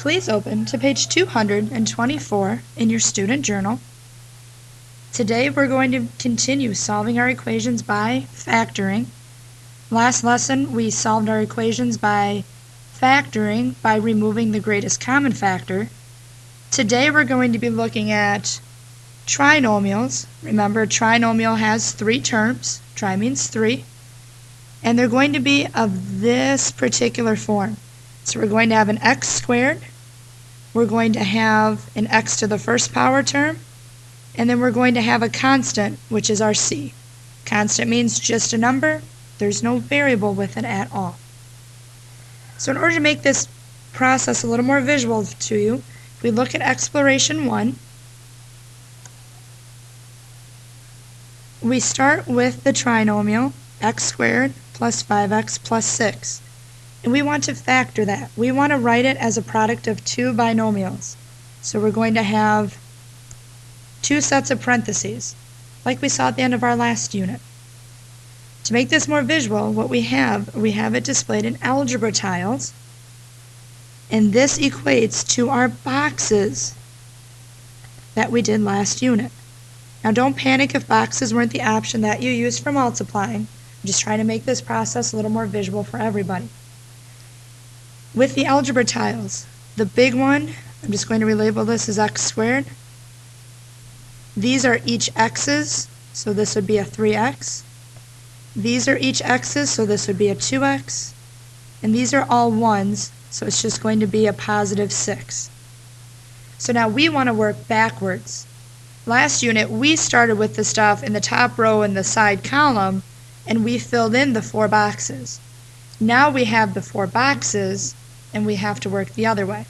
Please open to page 224 in your student journal. Today we're going to continue solving our equations by factoring. Last lesson we solved our equations by factoring by removing the greatest common factor. Today we're going to be looking at trinomials. Remember, a trinomial has three terms. Tri means three. And they're going to be of this particular form. So we're going to have an x squared, we're going to have an x to the first power term, and then we're going to have a constant, which is our c. Constant means just a number. There's no variable with it at all. So in order to make this process a little more visual to you, if we look at exploration 1, we start with the trinomial x squared plus 5x plus 6. And we want to factor that. We want to write it as a product of two binomials. So we're going to have two sets of parentheses, like we saw at the end of our last unit. To make this more visual, what we have it displayed in algebra tiles, and this equates to our boxes that we did last unit. Now don't panic if boxes weren't the option that you used for multiplying. I'm just trying to make this process a little more visual for everybody. With the algebra tiles, the big one, I'm just going to relabel this as x squared. These are each x's, so this would be a 3x. These are each x's, so this would be a 2x. And these are all 1's, so it's just going to be a positive 6. So now we want to work backwards. Last unit, we started with the stuff in the top row and the side column, and we filled in the four boxes. Now we have the four boxes, and we have to work the other way.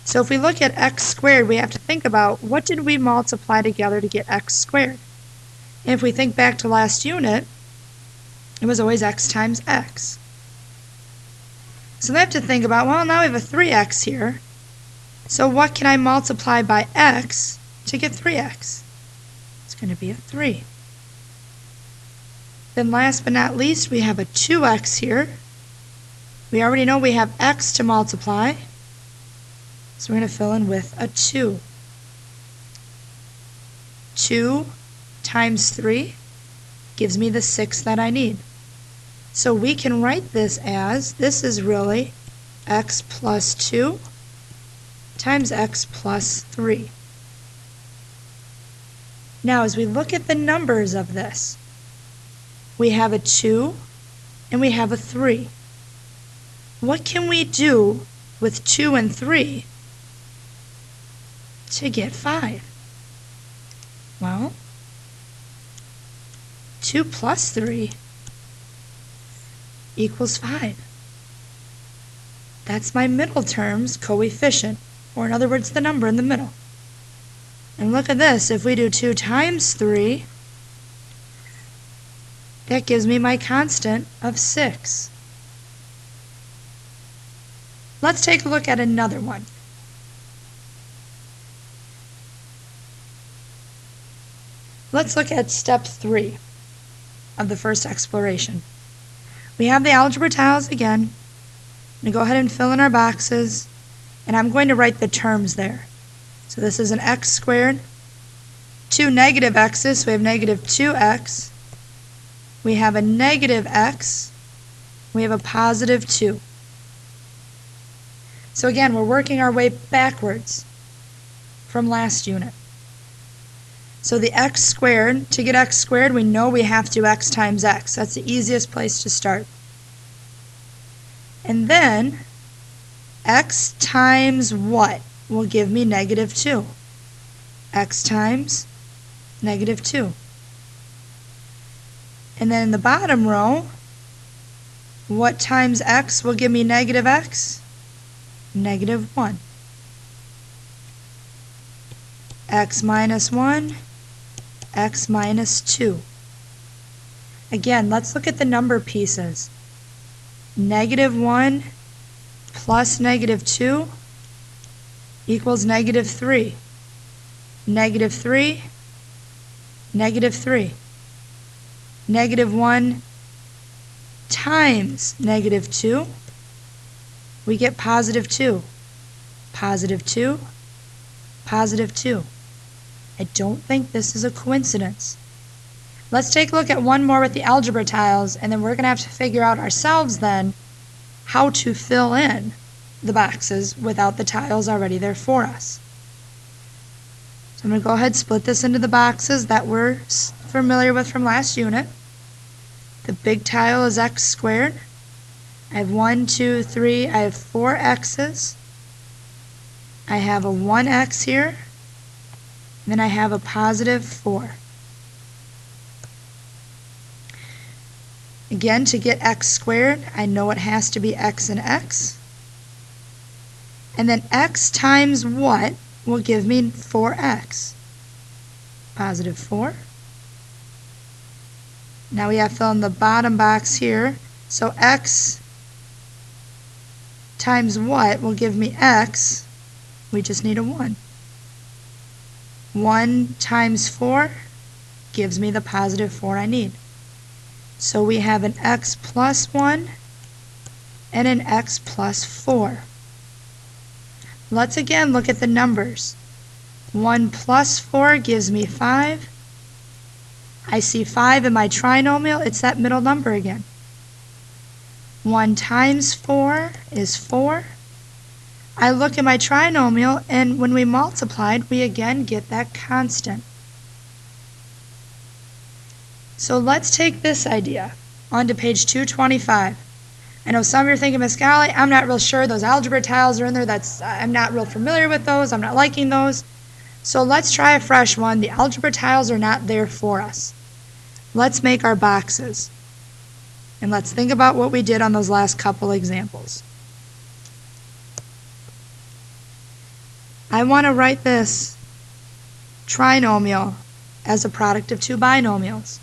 So if we look at x squared, we have to think about what did we multiply together to get x squared. And if we think back to last unit, it was always x times x. So we have to think about, well, now we have a 3x here. So what can I multiply by x to get 3x? It's going to be a 3. Then last but not least, we have a 2x here. We already know we have x to multiply, so we're going to fill in with a 2. 2 times 3 gives me the 6 that I need. So we can write this as, this is really x plus 2 times x plus 3. Now as we look at the numbers of this, we have a 2 and we have a 3. What can we do with 2 and 3 to get 5? Well, 2 plus 3 equals 5. That's my middle term's coefficient, or in other words, the number in the middle. And look at this, if we do 2 times 3, that gives me my constant of 6. Let's take a look at another one. Let's look at step 3 of the first exploration. We have the algebra tiles again. I'm going to go ahead and fill in our boxes, and I'm going to write the terms there. So this is an x squared, two negative x's, so we have negative 2x. We have a negative x, we have a positive 2. So again, we're working our way backwards from last unit. So the x squared, to get x squared, we know we have to x times x. That's the easiest place to start. And then x times what will give me negative 2? X times negative 2. And then in the bottom row, what times x will give me negative x? Negative 1. X minus 1, x minus 2. Again, let's look at the number pieces. Negative 1 plus negative 2 equals negative 3. Negative 3, negative 3. Negative 1 times negative 2, we get positive 2. positive 2, positive 2. I don't think this is a coincidence. Let's take a look at one more with the algebra tiles, and then we're going to have to figure out ourselves then how to fill in the boxes without the tiles already there for us. So I'm going to go ahead and split this into the boxes that we're familiar with from last unit. The big tile is x squared. I have 1, 2, 3, I have 4 x's. I have a 1x here. And then I have a positive 4. Again, to get x squared, I know it has to be x and x. And then x times what will give me 4x? Positive 4. Now we have to fill in the bottom box here. So x times what will give me x? We just need a 1. 1 times 4 gives me the positive 4 I need. So we have an x plus 1 and an x plus 4. Let's again look at the numbers. 1 plus 4 gives me 5. I see 5 in my trinomial. It's that middle number again. 1 times 4 is 4. I look at my trinomial, and when we multiplied, we again get that constant. So let's take this idea onto page 225. I know some of you are thinking, Miss Golly, I'm not real sure those algebra tiles are in there. I'm not real familiar with those. I'm not liking those. So let's try a fresh one. The algebra tiles are not there for us. Let's make our boxes. And let's think about what we did on those last couple examples. I want to write this trinomial as a product of two binomials.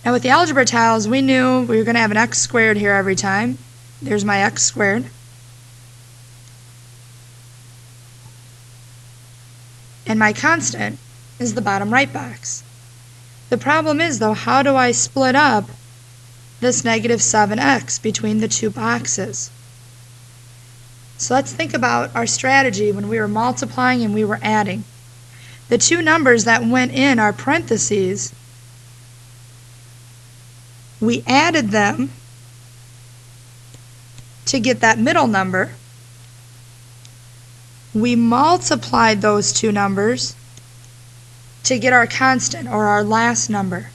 Now with the algebra tiles, we knew we were going to have an x squared here every time. There's my x squared. And my constant is the bottom right box. The problem is, though, how do I split up this negative 7x between the two boxes? So let's think about our strategy when we were multiplying and we were adding. The two numbers that went in our parentheses, we added them to get that middle number. We multiplied those two numbers to get our constant, or our last number.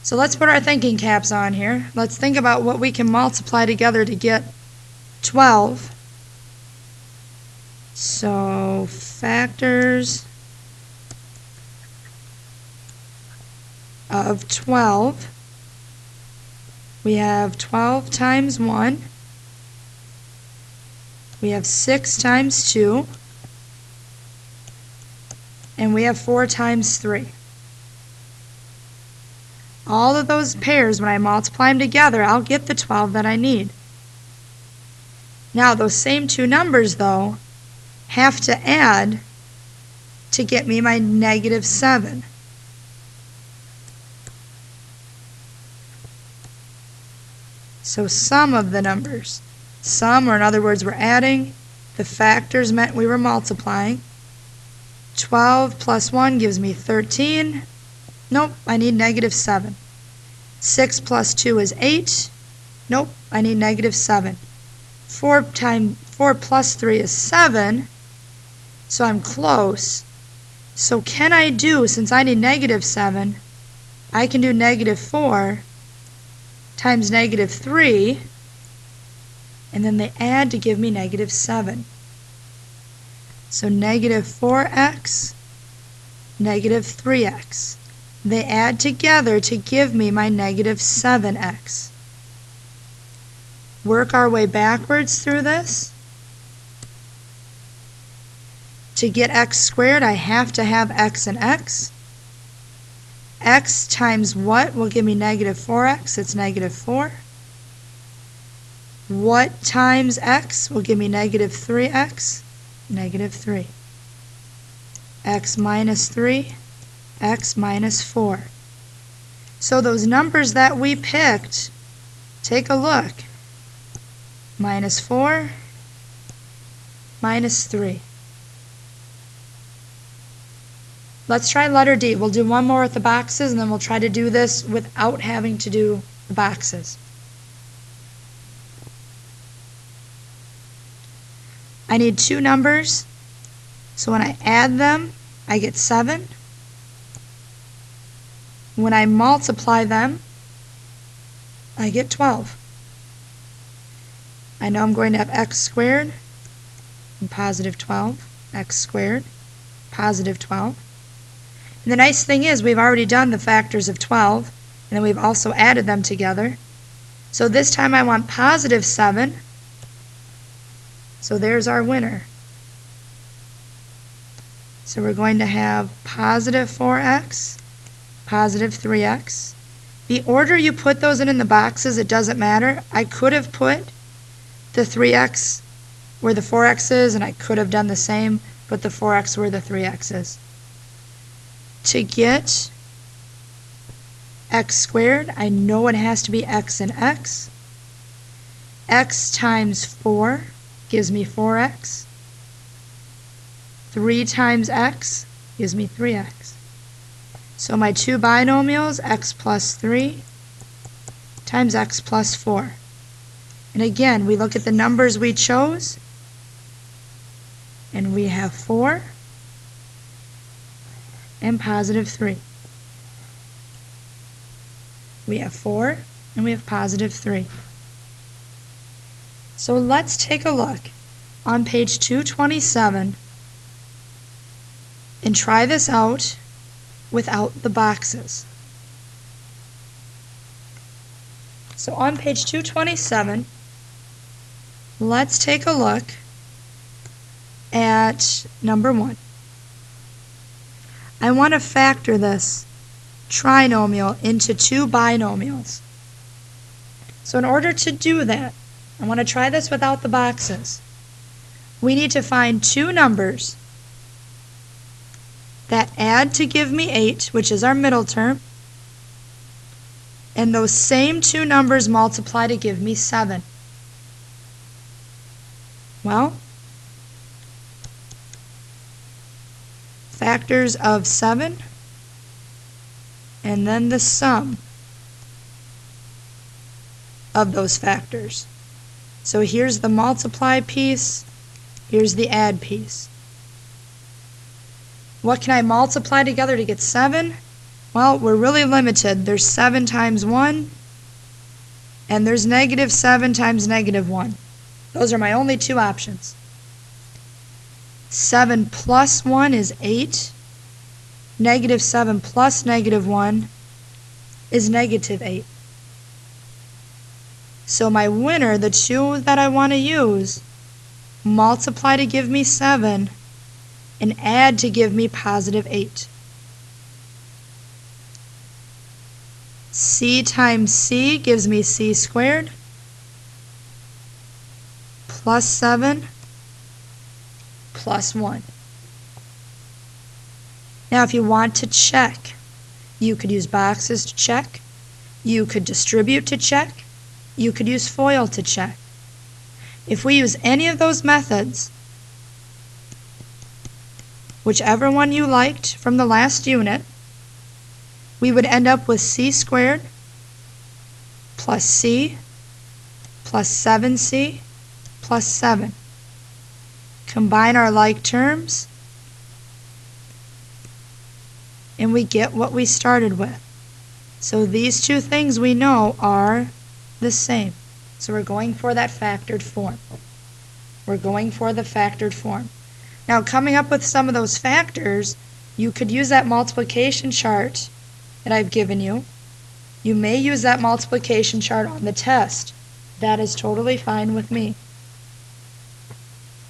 So let's put our thinking caps on here. Let's think about what we can multiply together to get 12. So factors of 12. We have 12 times 1. We have 6 times 2. And we have 4 times 3. All of those pairs, when I multiply them together, I'll get the 12 that I need. Now, those same two numbers, though, have to add to get me my negative 7. So sum of the numbers. Sum, or in other words, we're adding. The factors meant we were multiplying. 12 plus 1 gives me 13. Nope, I need negative 7. 6 plus 2 is 8. Nope, I need negative 7. 4 plus 3 is 7. So I'm close. So can I do, since I need negative 7, I can do negative 4 times negative 3, and then they add to give me negative 7. So negative 4x, negative 3x. They add together to give me my negative 7x. Work our way backwards through this. To get x squared, I have to have x and x. X times what will give me negative 4x? It's negative 4. What times x will give me negative 3x? Negative 3. X minus 3, x minus 4. So those numbers that we picked, take a look. Minus 4, minus 3. Let's try letter D. We'll do one more with the boxes, and then we'll try to do this without having to do the boxes. I need two numbers, so when I add them, I get 7. When I multiply them, I get 12. I know I'm going to have x squared and positive 12, x squared, positive 12. And the nice thing is we've already done the factors of 12, and then we've also added them together. So this time I want positive 7. So there's our winner. So we're going to have positive 4x, positive 3x. The order you put those in the boxes, it doesn't matter. I could have put the 3x where the 4x is, and I could have done the same, put the 4x where the 3x is. To get x squared, I know it has to be x and x. X times 4 gives me 4x. 3 times x gives me 3x. So my two binomials, x plus 3 times x plus 4. And again, we look at the numbers we chose, and we have 4 and positive 3. We have 4 and we have positive 3. So let's take a look on page 227 and try this out without the boxes. So on page 227, let's take a look at number 1. I want to factor this trinomial into two binomials. So in order to do that, I want to try this without the boxes. We need to find two numbers that add to give me 8, which is our middle term, and those same two numbers multiply to give me 7. Well, factors of 7, and then the sum of those factors. So here's the multiply piece, here's the add piece. What can I multiply together to get 7? Well, we're really limited. There's 7 times 1, and there's negative 7 times negative 1. Those are my only two options. 7 plus 1 is 8. Negative 7 plus negative 1 is negative 8. So my winner, the two that I want to use, multiply to give me 7 and add to give me positive 8. C times C gives me C squared plus 7 plus 1. Now if you want to check, you could use boxes to check, you could distribute to check, you could use FOIL to check. If we use any of those methods, whichever one you liked from the last unit, we would end up with C squared plus C plus 7C plus 7. Combine our like terms, and we get what we started with. So these two things we know are the same. So we're going for that factored form. We're going for the factored form. Now, coming up with some of those factors, you could use that multiplication chart that I've given you. You may use that multiplication chart on the test. That is totally fine with me.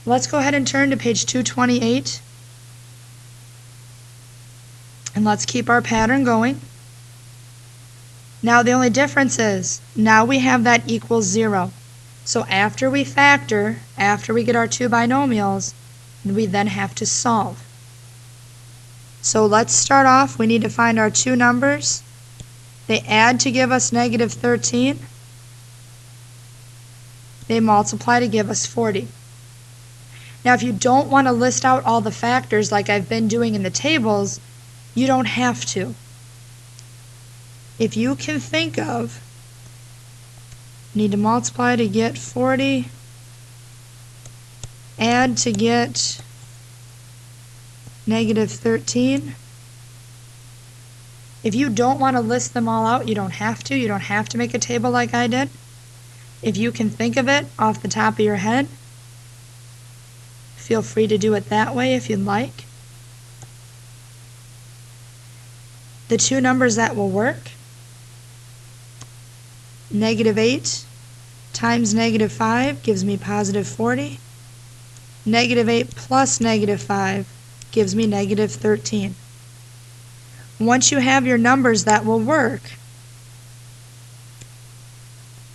Let's go ahead and turn to page 228. And let's keep our pattern going. Now the only difference is, now we have that equals 0. So after we factor, after we get our two binomials, we then have to solve. So let's start off. We need to find our two numbers. They add to give us negative 13. They multiply to give us 40. Now, if you don't want to list out all the factors like I've been doing in the tables, you don't have to. If you can think of, need to multiply to get 40, add to get negative 13. If you don't want to list them all out, you don't have to. You don't have to make a table like I did. If you can think of it off the top of your head, feel free to do it that way if you'd like. The two numbers that will work, negative 8 times negative 5 gives me positive 40. Negative 8 plus negative 5 gives me negative 13. Once you have your numbers that will work,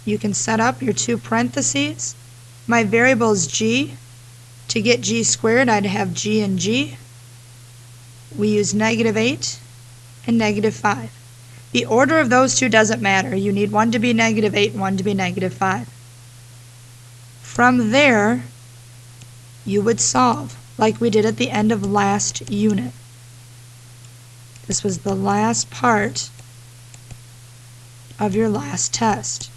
you can set up your two parentheses. My variable is g. To get g squared, I'd have g and g. We use negative 8 and negative 5. The order of those two doesn't matter. You need one to be negative 8 and one to be negative 5. From there, you would solve like we did at the end of last unit. This was the last part of your last test.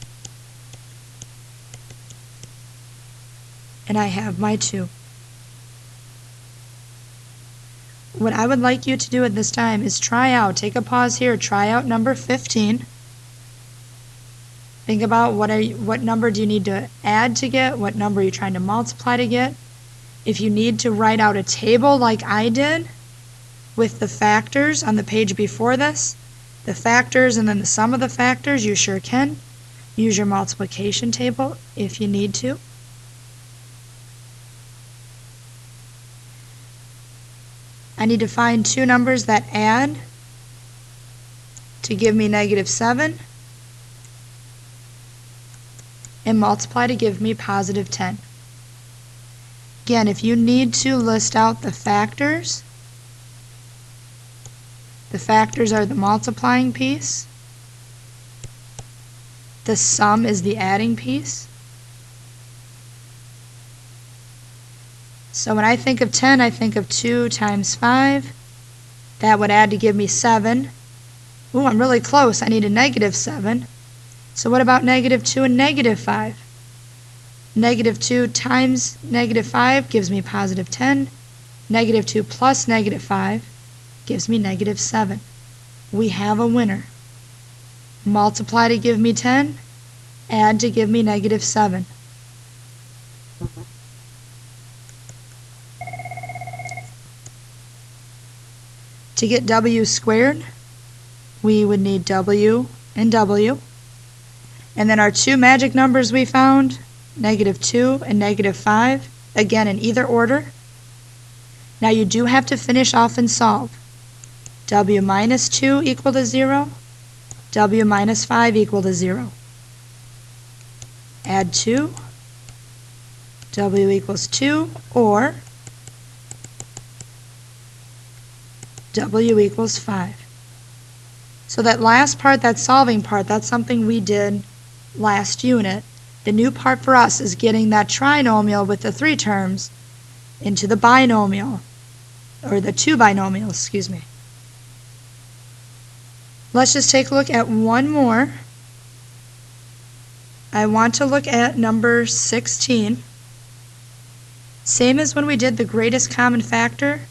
And I have my 2. What I would like you to do at this time is try out, take a pause here, try out number 15. Think about what number do you need to add to get, what number are you trying to multiply to get. If you need to write out a table like I did with the factors on the page before this, the factors and then the sum of the factors, you sure can. Use your multiplication table if you need to. I need to find two numbers that add to give me negative 7 and multiply to give me positive 10. Again, if you need to list out the factors are the multiplying piece, the sum is the adding piece. So when I think of 10, I think of 2 times 5. That would add to give me 7. Ooh, I'm really close. I need a negative 7. So what about negative 2 and negative 5? Negative 2 times negative 5 gives me positive 10. Negative 2 plus negative 5 gives me negative 7. We have a winner. Multiply to give me 10. Add to give me negative 7. To get w squared, we would need w and w. And then our two magic numbers we found, negative 2 and negative 5, again in either order. Now you do have to finish off and solve. W minus 2 equal to 0, w minus 5 equal to 0. Add 2, w equals 2, or w equals 5. So that last part, that solving part, that's something we did last unit. The new part for us is getting that trinomial with the 3 terms into the binomial, or the 2 binomials, excuse me. Let's just take a look at one more. I want to look at number 16. Same as when we did the greatest common factor,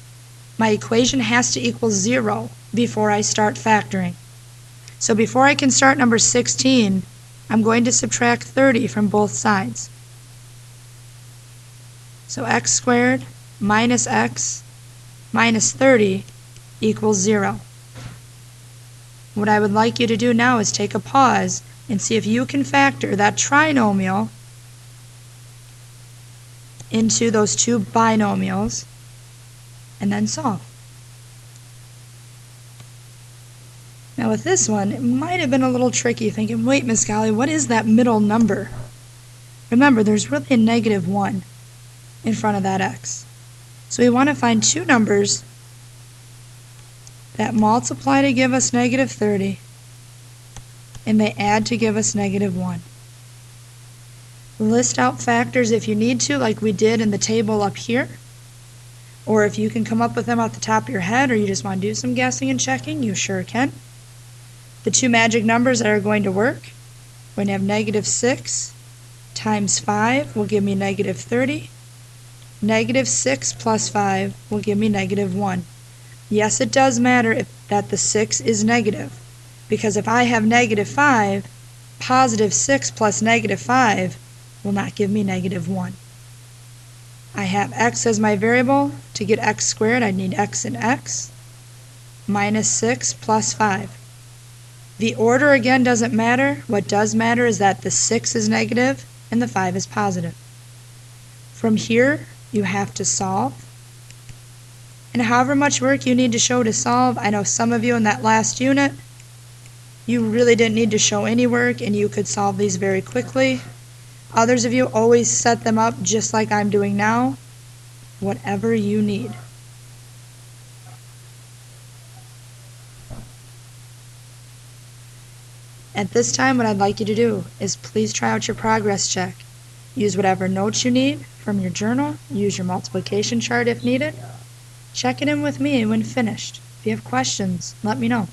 my equation has to equal 0 before I start factoring. So before I can start number 16, I'm going to subtract 30 from both sides. So x squared minus x minus 30 equals 0. What I would like you to do now is take a pause and see if you can factor that trinomial into those two binomials and then solve. Now with this one, it might have been a little tricky, thinking, wait, Miss Golly, what is that middle number? Remember, there's really a negative 1 in front of that x. So we want to find two numbers that multiply to give us negative 30, and they add to give us negative 1. List out factors if you need to, like we did in the table up here. Or if you can come up with them off the top of your head, or you just want to do some guessing and checking, you sure can. The two magic numbers that are going to work, we're going to have negative 6 times 5 will give me negative 30. Negative 6 plus 5 will give me negative 1. Yes, it does matter that the 6 is negative, because if I have negative 5, positive 6 plus negative 5 will not give me negative 1. I have x as my variable. To get x squared, I need x and x. Minus 6 plus 5. The order again doesn't matter. What does matter is that the 6 is negative and the 5 is positive. From here, you have to solve. And however much work you need to show to solve, I know some of you in that last unit, you really didn't need to show any work and you could solve these very quickly. Others of you always set them up just like I'm doing now, whatever you need. At this time, what I'd like you to do is please try out your progress check. Use whatever notes you need from your journal. Use your multiplication chart if needed. Check it in with me when finished. If you have questions, let me know.